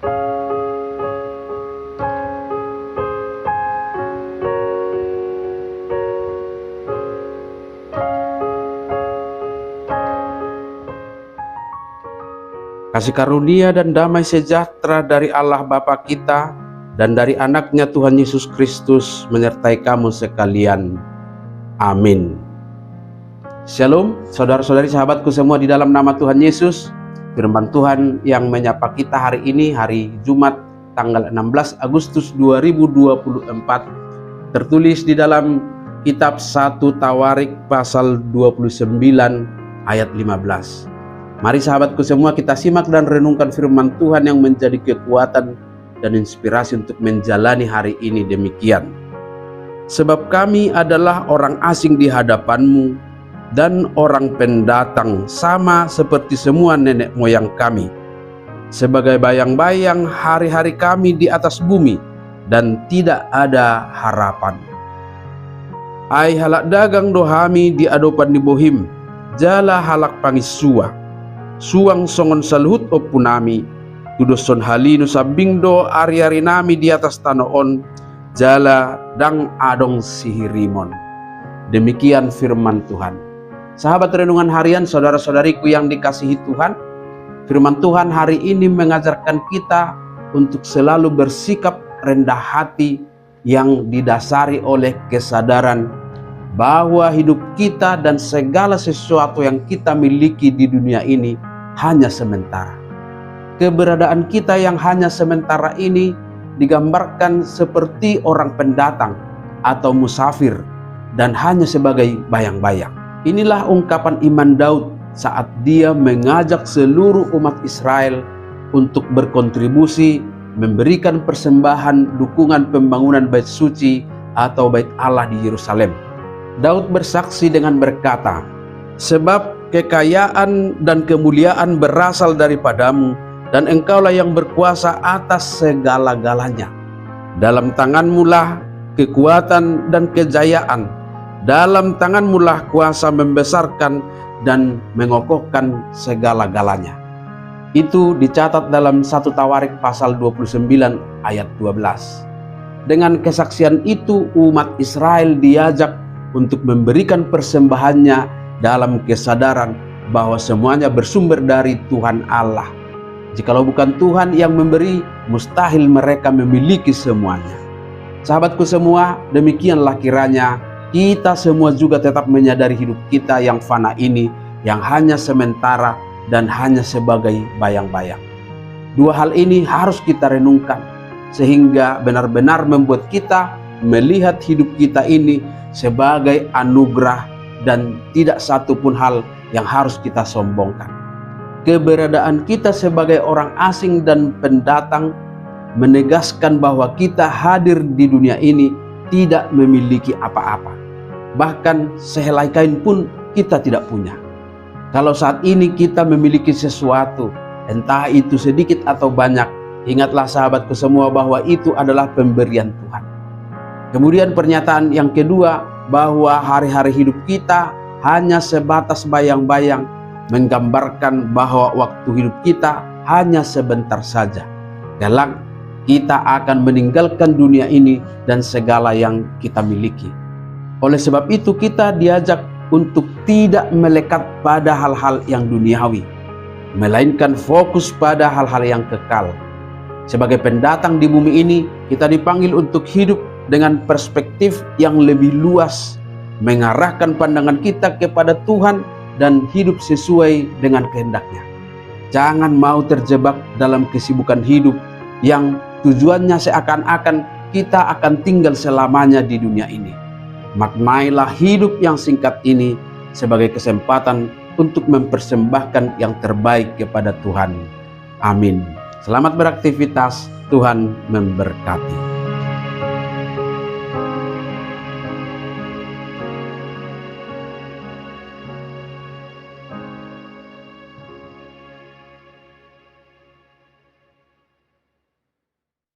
Kasih karunia dan damai sejahtera dari Allah Bapa kita dan dari anaknya Tuhan Yesus Kristus menyertai kamu sekalian. Amin. Shalom, saudara-saudari sahabatku semua di dalam nama Tuhan Yesus. Firman Tuhan yang menyapa kita hari ini, hari Jumat tanggal 16 Agustus 2024, tertulis di dalam kitab 1 Tawarik pasal 29 ayat 15. Mari sahabatku semua kita simak dan renungkan firman Tuhan yang menjadi kekuatan dan inspirasi untuk menjalani hari ini demikian. Sebab kami adalah orang asing di hadapanmu dan orang pendatang, sama seperti semua nenek moyang kami. Sebagai bayang-bayang hari-hari kami di atas bumi dan tidak ada harapan. Ai halak dagang dohami di adopan di bohim, jala halak pangisua. Suang songon saluhut opunami, tudoson halinu sabingdo ari-ari nami di atas tanoon, jala dang adong sihirimon. Demikian firman Tuhan. Sahabat renungan harian, saudara-saudariku yang dikasihi Tuhan, firman Tuhan hari ini mengajarkan kita untuk selalu bersikap rendah hati yang didasari oleh kesadaran bahwa hidup kita dan segala sesuatu yang kita miliki di dunia ini hanya sementara. Keberadaan kita yang hanya sementara ini digambarkan seperti orang pendatang atau musafir dan hanya sebagai bayang-bayang. Inilah ungkapan iman Daud saat dia mengajak seluruh umat Israel untuk berkontribusi memberikan persembahan dukungan pembangunan bait suci atau bait Allah di Yerusalem. Daud bersaksi dengan berkata, sebab kekayaan dan kemuliaan berasal daripadamu, dan engkaulah yang berkuasa atas segala-galanya. Dalam tanganmulah kekuatan dan kejayaan, dalam tanganmulah kuasa membesarkan dan mengokohkan segala-galanya. Itu dicatat dalam 1 Tawarik pasal 29 ayat 12. Dengan kesaksian itu umat Israel diajak untuk memberikan persembahannya dalam kesadaran bahwa semuanya bersumber dari Tuhan Allah. Jikalau bukan Tuhan yang memberi, mustahil mereka memiliki semuanya. Sahabatku semua, demikianlah kiranya kita semua juga tetap menyadari hidup kita yang fana ini, yang hanya sementara dan hanya sebagai bayang-bayang. Dua hal ini harus kita renungkan, sehingga benar-benar membuat kita melihat hidup kita ini sebagai anugerah dan tidak satu pun hal yang harus kita sombongkan. Keberadaan kita sebagai orang asing dan pendatang menegaskan bahwa kita hadir di dunia ini tidak memiliki apa-apa. Bahkan sehelai kain pun kita tidak punya. Kalau saat ini kita memiliki sesuatu, entah itu sedikit atau banyak, ingatlah sahabatku semua bahwa itu adalah pemberian Tuhan. Kemudian pernyataan yang kedua, bahwa hari-hari hidup kita hanya sebatas bayang-bayang, menggambarkan bahwa waktu hidup kita hanya sebentar saja. Kelak kita akan meninggalkan dunia ini dan segala yang kita miliki. Oleh sebab itu kita diajak untuk tidak melekat pada hal-hal yang duniawi, melainkan fokus pada hal-hal yang kekal. Sebagai pendatang di bumi ini, kita dipanggil untuk hidup dengan perspektif yang lebih luas, mengarahkan pandangan kita kepada Tuhan dan hidup sesuai dengan kehendak-Nya. Jangan mau terjebak dalam kesibukan hidup yang tujuannya seakan-akan kita akan tinggal selamanya di dunia ini. Maknailah hidup yang singkat ini sebagai kesempatan untuk mempersembahkan yang terbaik kepada Tuhan. Amin. Selamat beraktivitas, Tuhan memberkati.